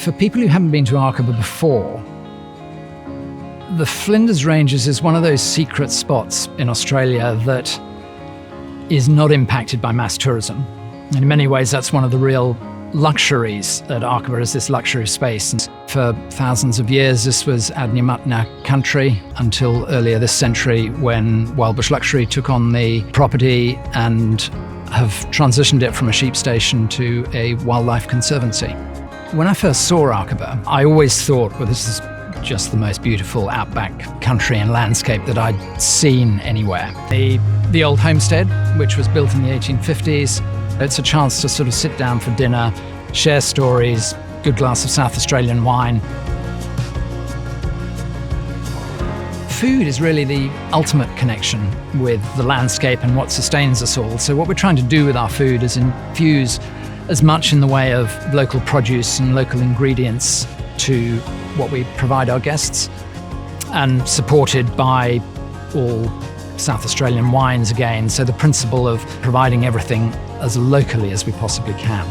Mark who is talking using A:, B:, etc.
A: For people who haven't been to Arkaba before, the Flinders Ranges is one of those secret spots in Australia that is not impacted by mass tourism. And in many ways, that's one of the real luxuries at Arkaba, is this luxury space. And for thousands of years, this was Adnyamatna country until earlier this century when Wild Bush Luxury took on the property and have transitioned it from a sheep station to a wildlife conservancy. When I first saw Arkaba, I always thought, well, this is just the most beautiful outback country and landscape that I'd seen anywhere. The old homestead, which was built in the 1850s, it's a chance to sort of sit down for dinner, share stories, good glass of South Australian wine. Food is really the ultimate connection with the landscape and what sustains us all. So what we're trying to do with our food is infuse as much in the way of local produce and local ingredients to what we provide our guests, and supported by all South Australian wines again. So the principle of providing everything as locally as we possibly can.